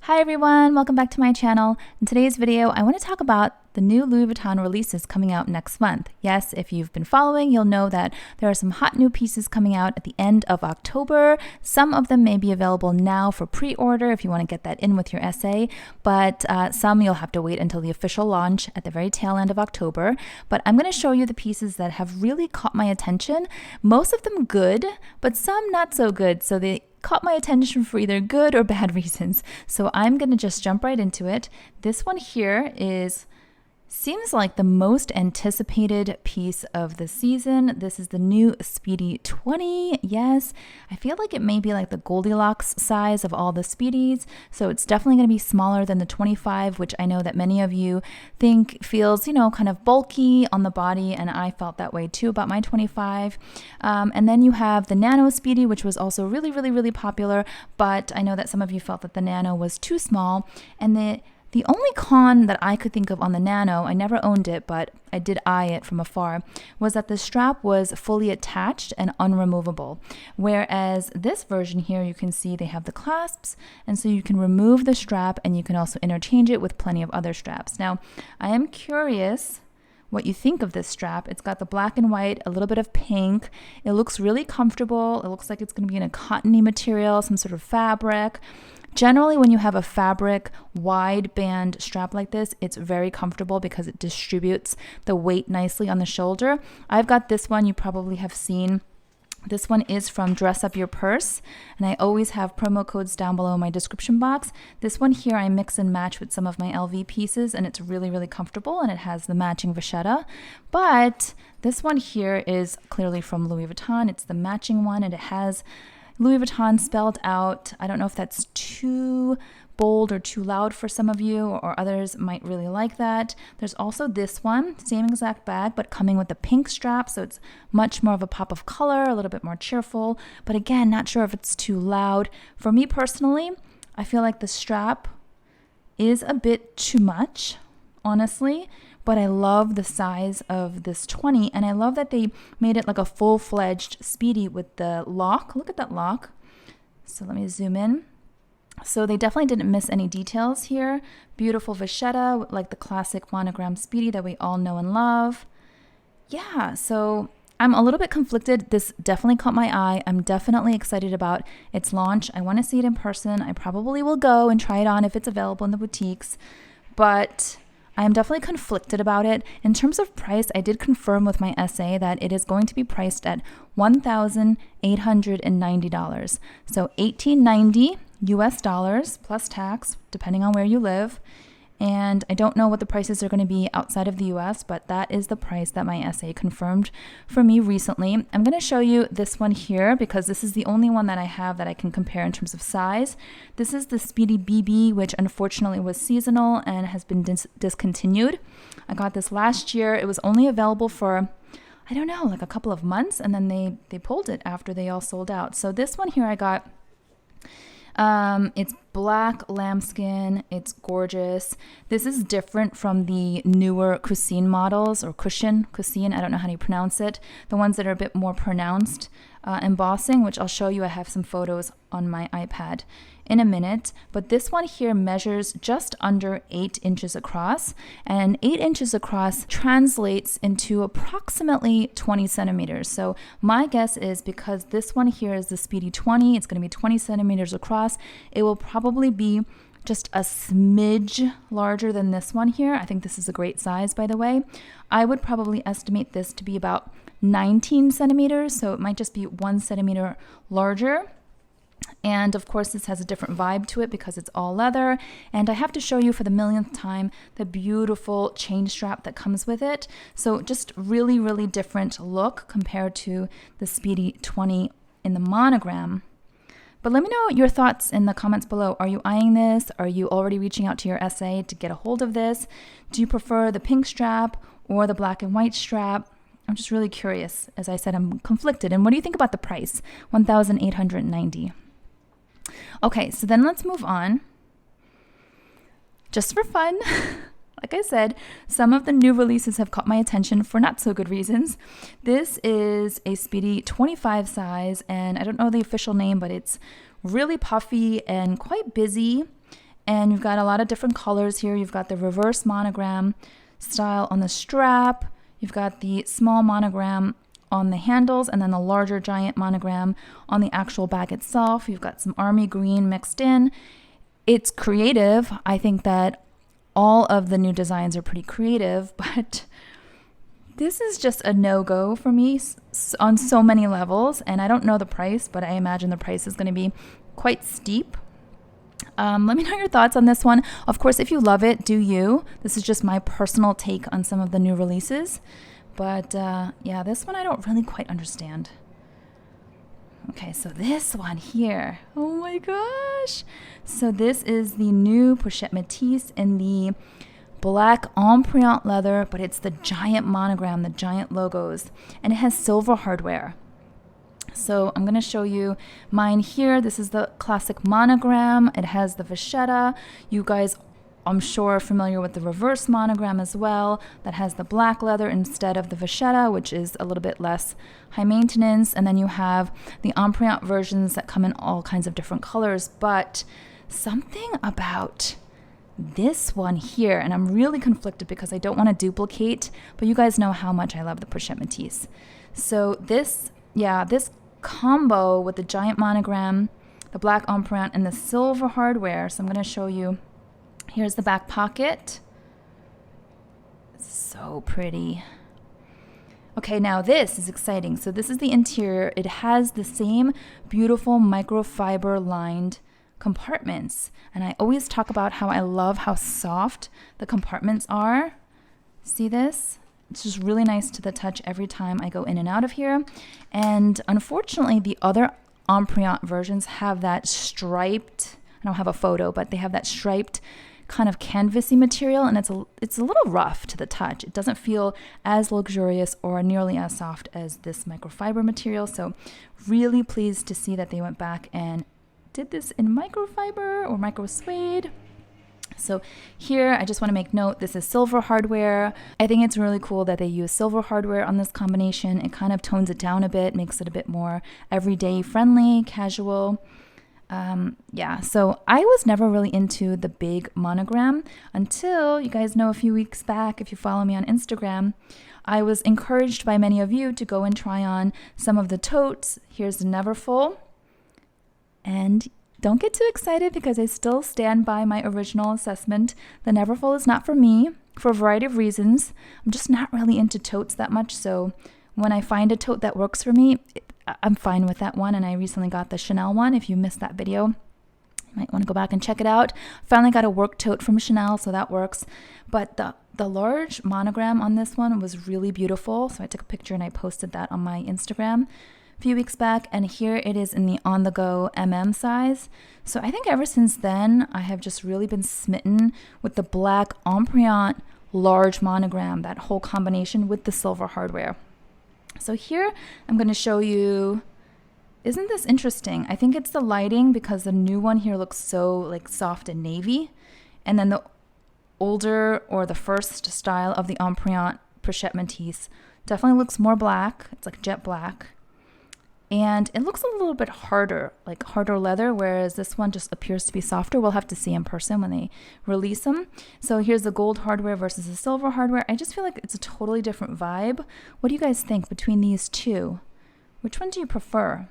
Hi everyone, welcome back to my channel. In today's video, I want to talk about the new Louis Vuitton releases coming out next month. Yes, if you've been following, you'll know that there are some hot new pieces coming out at the end of October. Some of them may be available now for pre-order if you want to get that in with your SA, but some you'll have to wait until the official launch at the very tail end of October. But I'm going to show you the pieces that have really caught my attention. Most of them good, but some not so good. So they caught my attention for either good or bad reasons. So I'm going to just jump right into it. This one here seems like the most anticipated piece of the season. This is the new Speedy 20. Yes, I feel like it may be like the Goldilocks size of all the Speedies. So it's definitely going to be smaller than the 25, which I know that many of you think feels, kind of bulky on the body. And I felt that way too about my 25. And then you have the Nano Speedy, which was also really, really, really popular. But I know that some of you felt that the Nano was too small. And the only con that I could think of on the Nano, I never owned it, but I did eye it from afar, was that the strap was fully attached and unremovable. Whereas this version here, you can see they have the clasps, and so you can remove the strap and you can also interchange it with plenty of other straps. Now, I am curious what you think of this strap. It's got the black and white, a little bit of pink. It looks really comfortable. It looks like it's going to be in a cottony material, some sort of fabric. Generally, when you have a fabric wide band strap like this, it's very comfortable because it distributes the weight nicely on the shoulder. I've got this one you probably have seen. This one is from Dress Up Your Purse, and I always have promo codes down below in my description box. This one here I mix and match with some of my LV pieces, and it's really, really comfortable, and it has the matching vachetta. But this one here is clearly from Louis Vuitton. It's the matching one, and it has Louis Vuitton spelled out. I don't know if that's too bold or too loud for some of you, or others might really like that. There's also this one, same exact bag, but coming with a pink strap, so it's much more of a pop of color, a little bit more cheerful, but again, not sure if it's too loud. For me personally, I feel like the strap is a bit too much, honestly, but I love the size of this 20, and I love that they made it like a full-fledged Speedy with the lock. Look at that lock. So let me zoom in. So they definitely didn't miss any details here. Beautiful vachetta, like the classic monogram Speedy that we all know and love. Yeah, so I'm a little bit conflicted. This definitely caught my eye. I'm definitely excited about its launch. I want to see it in person. I probably will go and try it on if it's available in the boutiques, but I am definitely conflicted about it. In terms of price, I did confirm with my SA that it is going to be priced at $1,890. So $1,890 US dollars plus tax, depending on where you live. And I don't know what the prices are going to be outside of the US, but that is the price that my SA confirmed for me recently. I'm going to show you this one here because this is the only one that I have that I can compare in terms of size. This is the Speedy BB, which unfortunately was seasonal and has been discontinued. I got this last year. It was only available for, I don't know, like a couple of months, and then they pulled it after they all sold out. So this one here I got. It's black lambskin. It's gorgeous. This is different from the newer Coussin models, or Coussin. I don't know how you pronounce it. The ones that are a bit more pronounced embossing, which I'll show you. I have some photos on my iPad in a minute, but this one here measures just under 8 inches across, and 8 inches across translates into approximately 20 centimeters. So my guess is because this one here is the Speedy 20, it's going to be 20 centimeters across. It will probably be just a smidge larger than this one here. I think this is a great size, by the way. I would probably estimate this to be about 19 centimeters, so it might just be 1 centimeter larger. And of course, this has a different vibe to it because it's all leather. And I have to show you for the millionth time the beautiful chain strap that comes with it. So just really, really different look compared to the Speedy 20 in the monogram. But let me know your thoughts in the comments below. Are you eyeing this? Are you already reaching out to your SA to get a hold of this? Do you prefer the pink strap or the black and white strap? I'm just really curious. As I said, I'm conflicted. And what do you think about the price? $1,890. Okay, so then let's move on. Just for fun, like I said, some of the new releases have caught my attention for not so good reasons. This is a Speedy 25 size, and I don't know the official name, but it's really puffy and quite busy. And you've got a lot of different colors here. You've got the reverse monogram style on the strap. You've got the small monogram on the handles, and then the larger giant monogram on the actual bag itself. You've got some army green mixed in. It's creative. I think that all of the new designs are pretty creative, but this is just a no-go for me on so many levels. And I don't know the price, but I imagine the price is going to be quite steep. Let me know your thoughts on this one. Of course, if you love it, do you. This is just my personal take on some of the new releases. But yeah, this one I don't really quite understand. Okay, so this one here. Oh my gosh. So this is the new Pochette Metis in the black empriente leather, but it's the giant monogram, the giant logos, and it has silver hardware. So I'm going to show you mine here. This is the classic monogram. It has the vachetta. You guys, I'm sure, are familiar with the reverse monogram as well. That has the black leather instead of the vachetta, which is a little bit less high maintenance. And then you have the empriente versions that come in all kinds of different colors. But something about this one here, and I'm really conflicted because I don't want to duplicate, but you guys know how much I love the Pochette Metis. So this combo with the giant monogram, the black empreinte, and the silver hardware. So I'm going to show you. Here's the back pocket. So pretty. Okay, now this is exciting. So this is the interior. It has the same beautiful microfiber lined compartments. And I always talk about how I love how soft the compartments are. See this? It's just really nice to the touch every time I go in and out of here. And unfortunately, the other empriente versions have that striped, I don't have a photo, but they have that striped kind of canvasy material, and it's a little rough to the touch. It doesn't feel as luxurious or nearly as soft as this microfiber material. So really pleased to see that they went back and did this in microfiber or micro suede. So here, I just want to make note, this is silver hardware. I think it's really cool that they use silver hardware on this combination. It kind of tones it down a bit, makes it a bit more everyday friendly, casual. Yeah, so I was never really into the big monogram until, you guys know, a few weeks back, if you follow me on Instagram, I was encouraged by many of you to go and try on some of the totes. Here's the Neverfull. And don't get too excited because I still stand by my original assessment. The Neverfull is not for me for a variety of reasons. I'm just not really into totes that much. So when I find a tote that works for me, I'm fine with that one. And I recently got the Chanel one. If you missed that video, you might want to go back and check it out. Finally got a work tote from Chanel, so that works. But the large monogram on this one was really beautiful. So I took a picture and I posted that on my Instagram a few weeks back, and here it is in the on-the-go size. So I think ever since then, I have just really been smitten with the black empriente large monogram, that whole combination with the silver hardware. So here I'm going to show you, isn't this interesting? I think it's the lighting because the new one here looks so like soft and navy, and then the older or the first style of the empriente Pochette Metis definitely looks more black. It's like jet black. And it looks a little bit harder, like harder leather, whereas this one just appears to be softer. We'll have to see in person when they release them. So here's the gold hardware versus the silver hardware. I just feel like it's a totally different vibe. What do you guys think between these two? Which one do you prefer?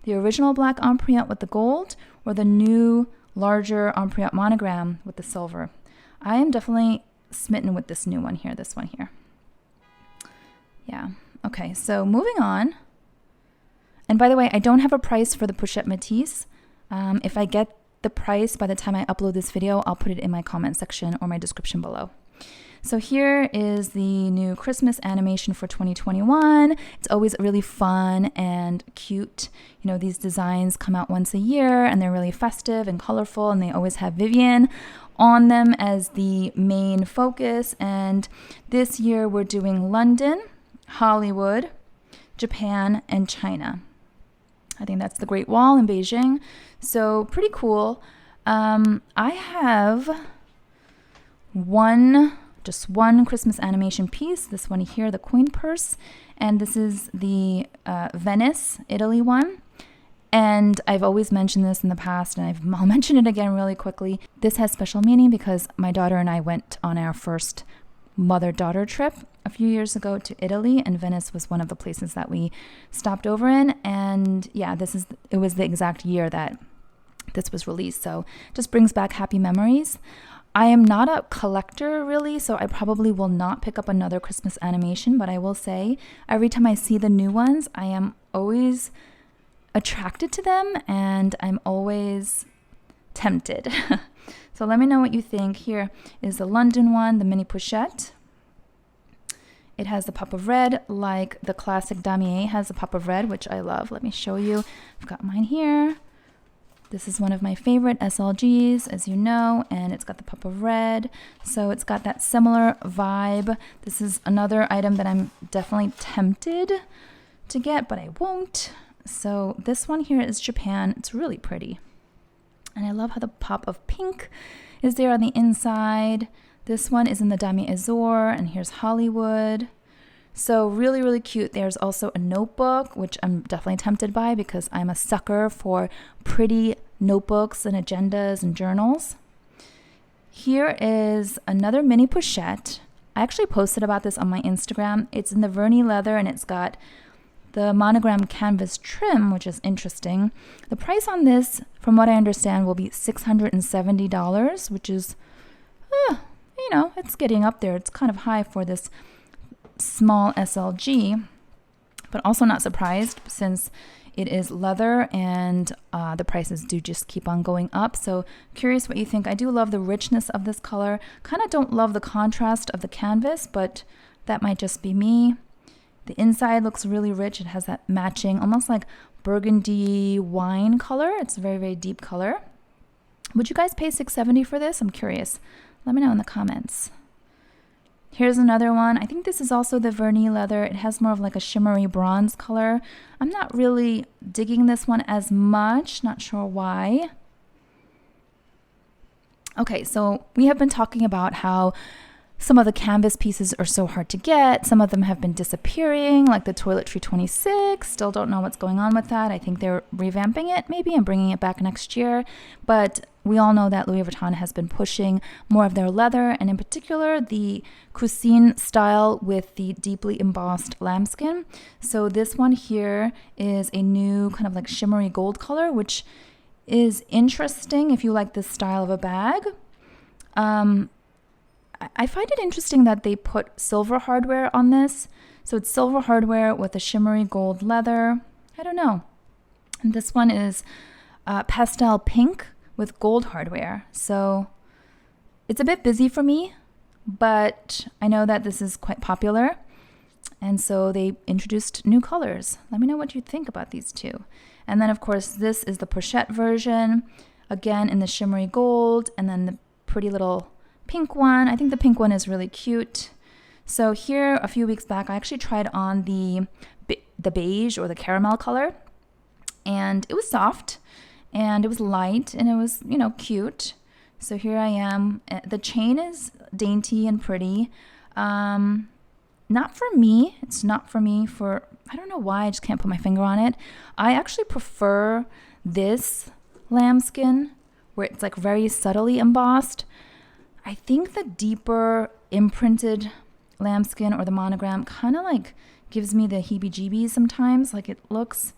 The original black empriente with the gold or the new, larger empriente monogram with the silver? I am definitely smitten with this new one here, this one here. Yeah. Okay, so moving on. And by the way, I don't have a price for the Pochette Metis. If I get the price by the time I upload this video, I'll put it in my comment section or my description below. So here is the new Christmas animation for 2021. It's always really fun and cute. You know, these designs come out once a year and they're really festive and colorful, and they always have Vivienne on them as the main focus. And this year we're doing London, Hollywood, Japan, and China. I think that's the Great Wall in Beijing. So pretty cool. I have just one Christmas animation piece. This one here, the coin purse. And this is the Venice, Italy one. And I've always mentioned this in the past, and I'll mention it again really quickly. This has special meaning because my daughter and I went on our first mother-daughter trip a few years ago to Italy, and Venice was one of the places that we stopped over in. And yeah, it was the exact year that this was released, so just brings back happy memories. I am not a collector really, so I probably will not pick up another Christmas animation, but I will say every time I see the new ones, I am always attracted to them, and I'm always tempted. So let me know what you think. Here is the London one, the mini pochette. It has the pop of red, like the classic damier has a pop of red, which I love. Let me show you. I've got mine here. This is one of my favorite SLGs, as you know, and it's got the pop of red. So it's got that similar vibe. This is another item that I'm definitely tempted to get, but I won't. So this one here is Japan. It's really pretty. And I love how the pop of pink is there on the inside. This one is in the Damier Azur, and here's Hollywood. So really, really cute. There's also a notebook, which I'm definitely tempted by because I'm a sucker for pretty notebooks and agendas and journals. Here is another mini pochette. I actually posted about this on my Instagram. It's in the vernis leather, and it's got the monogram canvas trim, which is interesting. The price on this, from what I understand, will be $670, which is, it's getting up there. It's kind of high for this small SLG, but also not surprised since it is leather and the prices do just keep on going up. So curious what you think. I do love the richness of this color. Kind of don't love the contrast of the canvas, but that might just be me. The inside looks really rich. It has that matching, almost like burgundy wine color. It's a very, very deep color. Would you guys pay $670 for this? I'm curious. Let me know in the comments. Here's another one. I think this is also the vernis leather. It has more of like a shimmery bronze color. I'm not really digging this one as much. Not sure why. Okay, so we have been talking about how some of the canvas pieces are so hard to get. Some of them have been disappearing, like the Toiletry 26. Still don't know what's going on with that. I think they're revamping it maybe and bringing it back next year. But we all know that Louis Vuitton has been pushing more of their leather, and in particular the Coussin style with the deeply embossed lambskin. So this one here is a new kind of like shimmery gold color, which is interesting if you like this style of a bag. I find it interesting that they put silver hardware on this. So it's silver hardware with a shimmery gold leather. I don't know. And this one is pastel pink with gold hardware. So it's a bit busy for me, but I know that this is quite popular. And so they introduced new colors. Let me know what you think about these two. And then, of course, this is the Pochette version, again in the shimmery gold, and then the pretty little pink one. I think the pink one is really cute. So here, a few weeks back, I actually tried on the beige or the caramel color, and it was soft, and it was light, and it was, cute. So here I am. The chain is dainty and pretty. Not for me. It's not for me for, I don't know why, I just can't put my finger on it. I actually prefer this lambskin where it's like very subtly embossed. I think the deeper imprinted lambskin or the monogram kind of like gives me the heebie-jeebies sometimes. Like it looks,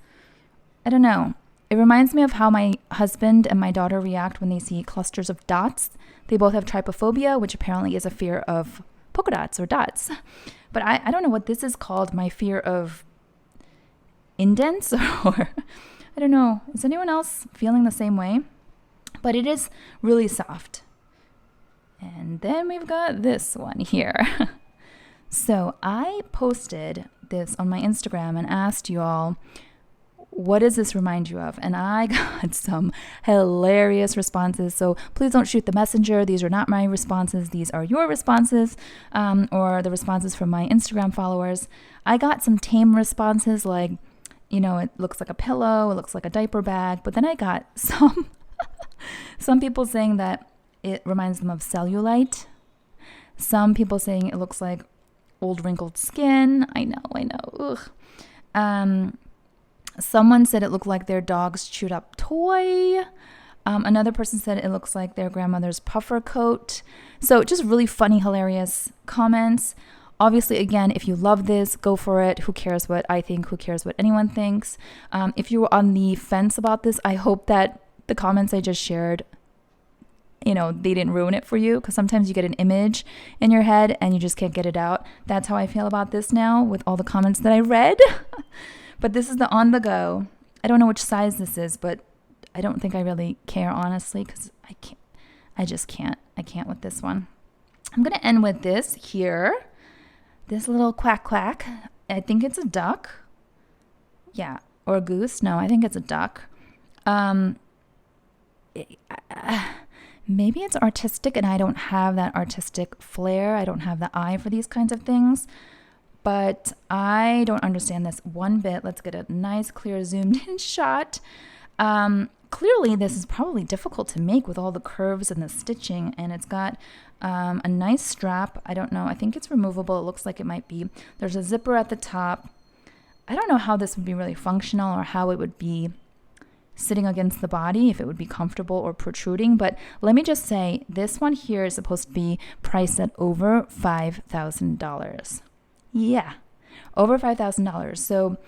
I don't know. It reminds me of how my husband and my daughter react when they see clusters of dots. They both have trypophobia, which apparently is a fear of polka dots or dots. But I don't know what this is called, my fear of indents, or I don't know. Is anyone else feeling the same way? But it is really soft. And then we've got this one here. So I posted this on my Instagram and asked you all, what does this remind you of? And I got some hilarious responses. So please don't shoot the messenger. These are not my responses. These are your responses, or the responses from my Instagram followers. I got some tame responses like, it looks like a pillow, it looks like a diaper bag. But then I got some people saying that it reminds them of cellulite. Some people saying it looks like old wrinkled skin. I know. Ugh. Someone said it looked like their dog's chewed up toy. Another person said it looks like their grandmother's puffer coat. So just really funny, hilarious comments. Obviously, again, if you love this, go for it. Who cares what I think? Who cares what anyone thinks? If you were on the fence about this, I hope that the comments I just shared, they didn't ruin it for you, because sometimes you get an image in your head and you just can't get it out. That's how I feel about this now with all the comments that I read. But this is the on the go. I don't know which size this is, but I don't think I really care, honestly, because I can't with this one. I'm going to end with this here. This little quack quack. I think it's a duck. Yeah. Or a goose. No, I think it's a duck. Maybe it's artistic and I don't have that artistic flair. I don't have the eye for these kinds of things. But I don't understand this one bit. Let's get a nice, clear, zoomed-in shot. Clearly, this is probably difficult to make with all the curves and the stitching, and it's got a nice strap. I don't know. I think it's removable. It looks like it might be. There's a zipper at the top. I don't know how this would be really functional or how it would be sitting against the body, if it would be comfortable or protruding. But let me just say, this one here is supposed to be priced at over $5,000. Yeah, over $5,000. So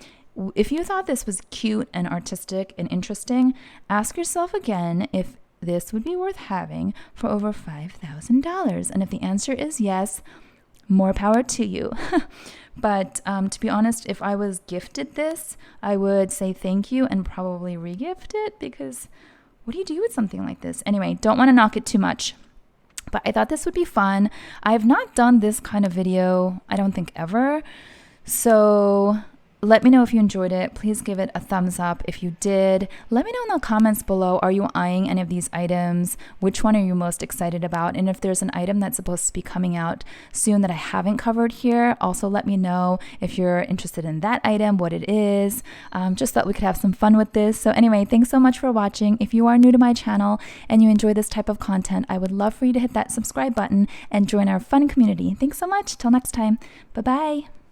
if you thought this was cute and artistic and interesting, ask yourself again if this would be worth having for over $5,000. And if the answer is yes, more power to you. But to be honest, if I was gifted this, I would say thank you and probably regift it, because what do you do with something like this? Anyway, don't want to knock it too much. But I thought this would be fun. I've not done this kind of video, I don't think, ever. So let me know if you enjoyed it. Please give it a thumbs up if you did. Let me know in the comments below, are you eyeing any of these items? Which one are you most excited about? And if there's an item that's supposed to be coming out soon that I haven't covered here, also let me know if you're interested in that item, what it is. Just thought we could have some fun with this. So anyway, thanks so much for watching. If you are new to my channel and you enjoy this type of content, I would love for you to hit that subscribe button and join our fun community. Thanks so much. Till next time. Bye-bye.